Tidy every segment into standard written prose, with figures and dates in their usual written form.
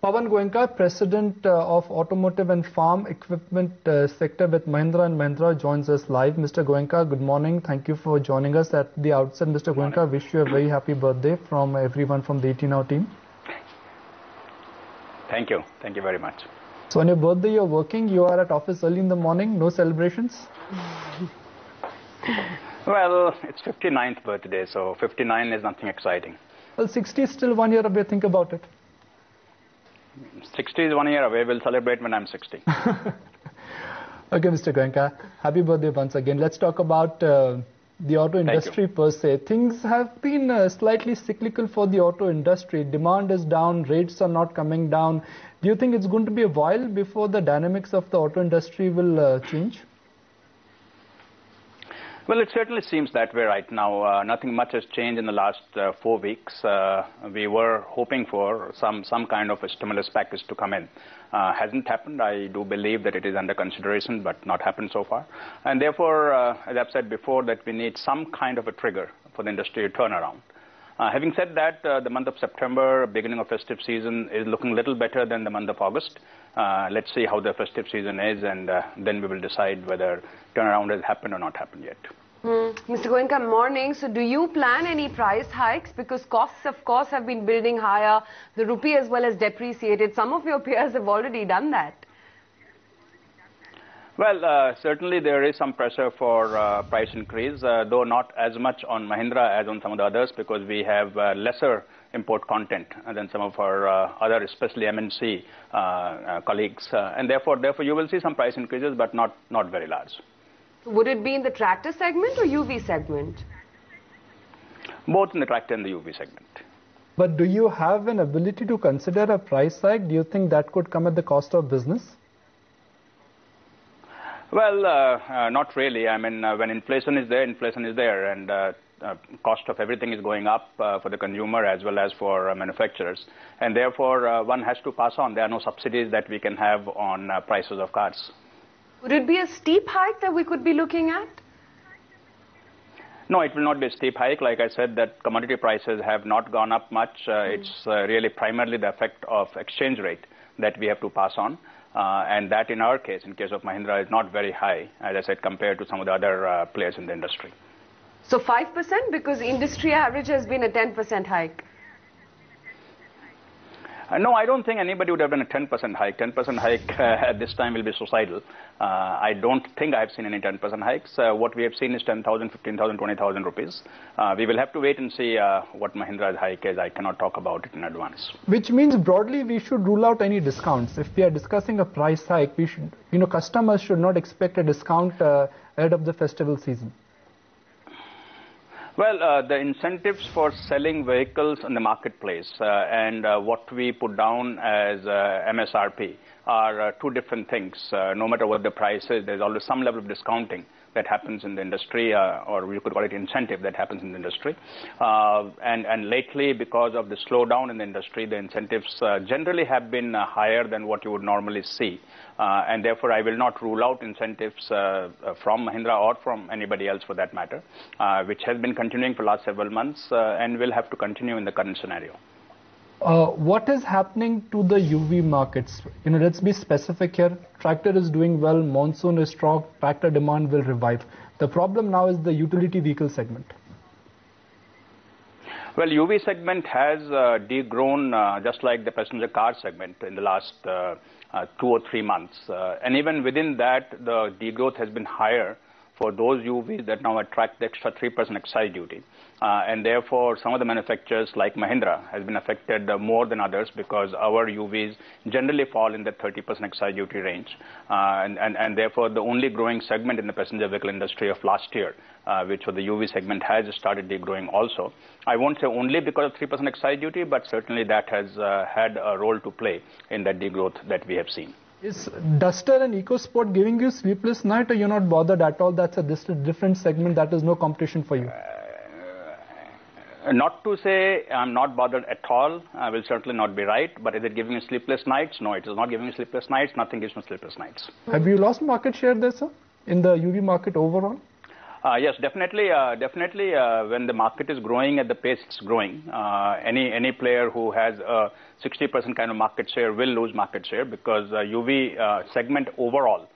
Pawan Goenka, President of Automotive and Farm Equipment Sector with Mahindra & Mahindra, joins us live. Mr. Goenka, good morning. Thank you for joining us. At the outset, Mr. Goenka, wish you a very happy birthday from everyone from the 18 Hour team. Thank you. Thank you very much. So on your birthday, you're working, you are at office early in the morning, no celebrations? Well, it's 59th birthday, so 59 is nothing exciting. Well, 60 is still 1 year away, think about it. 60 is 1 year away, we'll celebrate when I'm 60. Okay, Mr. Goenka, happy birthday once again. Let's talk about the auto industry per se. Things have been slightly cyclical for the auto industry. Demand is down, rates are not coming down. Do you think it's going to be a while before the dynamics of the auto industry will change? Well, it certainly seems that way right now. Nothing much has changed in the last 4 weeks. We were hoping for some kind of a stimulus package to come in. Hasn't happened. I do believe that it is under consideration, but not happened so far. And therefore, as I've said before, that we need some kind of a trigger for the industry to turn around. Having said that, the month of September, beginning of festive season, is looking a little better than the month of August. Let's see how the festive season is, and then we will decide whether turnaround has happened or not happened yet. Mr. Goenka, morning. So do you plan any price hikes? Because costs, of course, have been building higher. The rupee as well as depreciated. Some of your peers have already done that. Well, certainly there is some pressure for price increase, though not as much on Mahindra as on some of the others, because we have lesser import content than some of our other, especially MNC colleagues. And therefore you will see some price increases, but not very large. Would it be in the tractor segment or UV segment? Both in the tractor and the UV segment. But do you have an ability to consider a price hike? Do you think that could come at the cost of business? Well, not really. I mean, when inflation is there, and cost of everything is going up for the consumer as well as for manufacturers. And therefore, one has to pass on. There are no subsidies that we can have on prices of cars. Would it be a steep hike that we could be looking at? No, it will not be a steep hike. Like I said, that commodity prices have not gone up much. It's really primarily the effect of exchange rate that we have to pass on. And that in our case, in case of Mahindra, is not very high, as I said, compared to some of the other players in the industry. So 5%? Because industry average has been a 10% hike. No, I don't think anybody would have done a 10% hike. 10% hike at this time will be suicidal. I don't think I've seen any 10% hikes. What we have seen is 10,000, 15,000, 20,000 rupees. We will have to wait and see what Mahindra's hike is. I cannot talk about it in advance. Which means broadly we should rule out any discounts. If we are discussing a price hike, we should, customers should not expect a discount ahead of the festival season. Well, the incentives for selling vehicles in the marketplace and what we put down as MSRP are two different things. No matter what the price is, there's always some level of discounting that happens in the industry, or we could call it incentive that happens in the industry. And lately, because of the slowdown in the industry, the incentives generally have been higher than what you would normally see. And therefore, I will not rule out incentives from Mahindra or from anybody else for that matter, which has been continuing for the last several months and will have to continue in the current scenario. What is happening to the UV markets? Let's be specific here. Tractor is doing well, monsoon is strong, tractor demand will revive. The problem now is the utility vehicle segment. Well, UV segment has degrown just like the passenger car segment in the last 2 or 3 months. And even within that, the degrowth has been higher for those UVs that now attract the extra 3% excise duty. And therefore, some of the manufacturers like Mahindra has been affected more than others because our UVs generally fall in the 30% excise duty range. And therefore, the only growing segment in the passenger vehicle industry of last year, which was the UV segment, has started degrowing also. I won't say only because of 3% excise duty, but certainly that has had a role to play in that degrowth that we have seen. Is Duster and EcoSport giving you sleepless night, or you're not bothered at all? That's a different segment, that is no competition for you. Not to say I'm not bothered at all, I will certainly not be right, but is it giving me sleepless nights? No, it is not giving me sleepless nights, nothing gives me sleepless nights. Have you lost market share there, sir, in the UV market overall? Yes, definitely. When the market is growing at the pace it's growing, any player who has a 60% kind of market share will lose market share, because UV segment overall,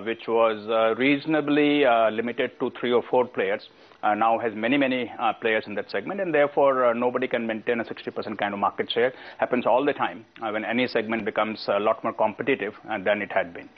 which was reasonably limited to 3 or 4 players, now has many players in that segment, and therefore nobody can maintain a 60% kind of market share. Happens all the time when any segment becomes a lot more competitive than it had been.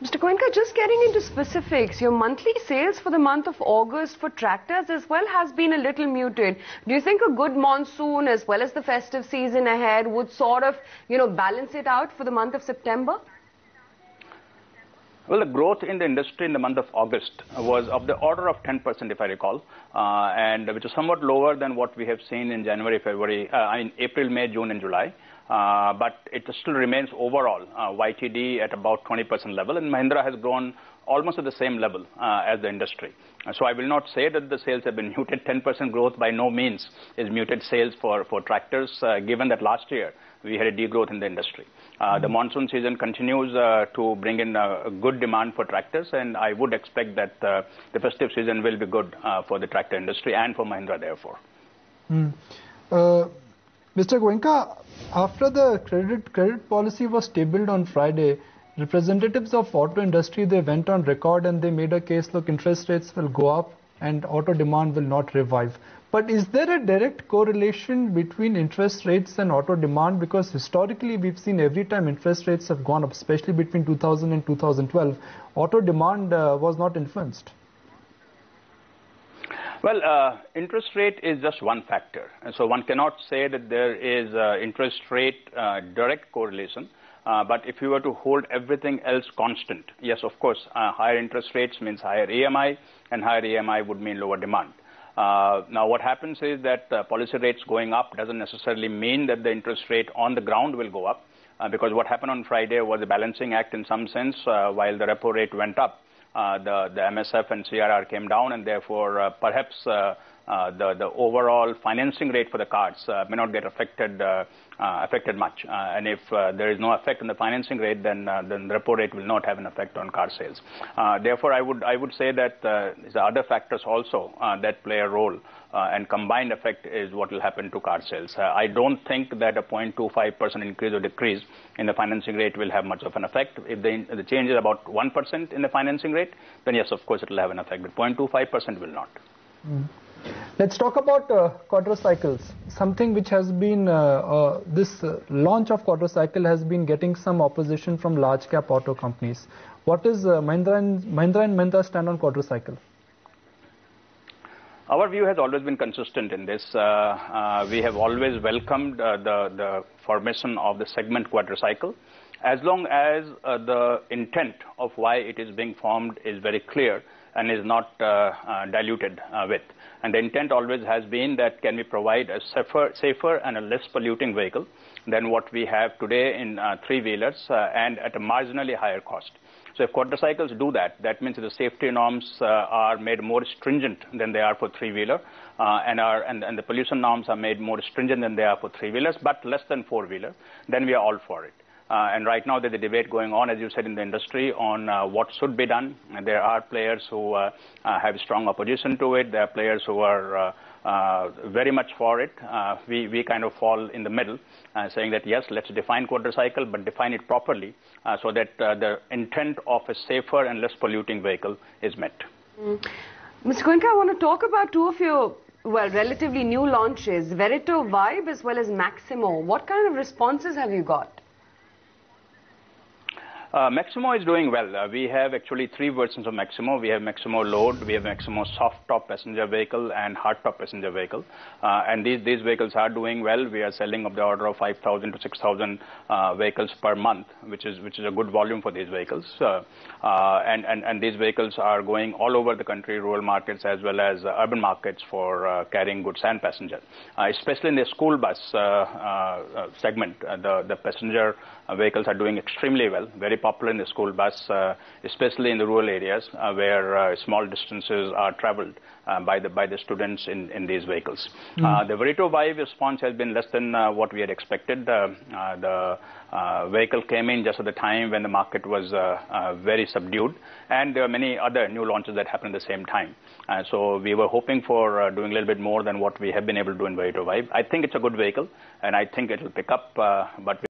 Mr. Goenka, just getting into specifics, your monthly sales for the month of August for tractors as well has been a little muted. Do you think a good monsoon as well as the festive season ahead would sort of, balance it out for the month of September? Well, the growth in the industry in the month of August was of the order of 10%, if I recall, and which is somewhat lower than what we have seen in January, February, April, May, June, and July. But it still remains overall YTD at about 20% level, and Mahindra has grown almost at the same level as the industry. So I will not say that the sales have been muted. 10% growth by no means is muted sales for tractors, given that last year we had a degrowth in the industry. The monsoon season continues to bring in a good demand for tractors, and I would expect that the festive season will be good for the tractor industry and for Mahindra, therefore. Mr. Goenka, after the credit policy was tabled on Friday, representatives of auto industry, they went on record and they made a case, look, interest rates will go up and auto demand will not revive. But is there a direct correlation between interest rates and auto demand? Because historically we've seen every time interest rates have gone up, especially between 2000 and 2012, auto demand was not influenced. Well, interest rate is just one factor. And so one cannot say that there is interest rate direct correlation. But if you were to hold everything else constant, yes, of course, higher interest rates means higher EMI, and higher EMI would mean lower demand. Now, what happens is that policy rates going up doesn't necessarily mean that the interest rate on the ground will go up, because what happened on Friday was a balancing act in some sense. While the repo rate went up, the MSF and CRR came down, and therefore perhaps the overall financing rate for the cars may not get affected much. And if there is no effect on the financing rate, then the repo rate will not have an effect on car sales. Therefore, I would say that the other factors also that play a role, and combined effect is what will happen to car sales. I don't think that a 0.25% increase or decrease in the financing rate will have much of an effect. If the change is about 1% in the financing rate, then yes, of course, it will have an effect. But 0.25% will not. Let's talk about quadricycles, something which has been, this launch of quadricycle has been getting some opposition from large cap auto companies. What is Mahindra and Mahindra stand on quadricycle? Our view has always been consistent in this. We have always welcomed the formation of the segment quadricycle, as long as the intent of why it is being formed is very clear and is not diluted with. And the intent always has been that can we provide a safer and a less polluting vehicle than what we have today in three-wheelers and at a marginally higher cost. So if quadricycles do that, that means that the safety norms are made more stringent than they are for three-wheeler, and the pollution norms are made more stringent than they are for three-wheelers, but less than four-wheeler, then we are all for it. And right now there's a debate going on, as you said, in the industry on what should be done. And there are players who have strong opposition to it. There are players who are very much for it. We kind of fall in the middle, saying that yes, let's define quadricycle, but define it properly so that the intent of a safer and less polluting vehicle is met. Mr. Goenka, I want to talk about two of your relatively new launches, Verito Vibe as well as Maximo. What kind of responses have you got? Maximo is doing well. We have actually three versions of Maximo. We have Maximo Load, we have Maximo Soft Top Passenger Vehicle, and Hard Top Passenger Vehicle. And these vehicles are doing well. We are selling of the order of 5,000 to 6,000 vehicles per month, which is a good volume for these vehicles. And these vehicles are going all over the country, rural markets as well as urban markets for carrying goods and passengers. Especially in the school bus segment, the passenger vehicles are doing extremely well, very popular in the school bus, especially in the rural areas where small distances are traveled by the students in these vehicles. The Verito Vibe response has been less than what we had expected. The vehicle came in just at the time when the market was very subdued, and there are many other new launches that happened at the same time. So we were hoping for doing a little bit more than what we have been able to do in Verito Vibe. I think it's a good vehicle, and I think it will pick up, but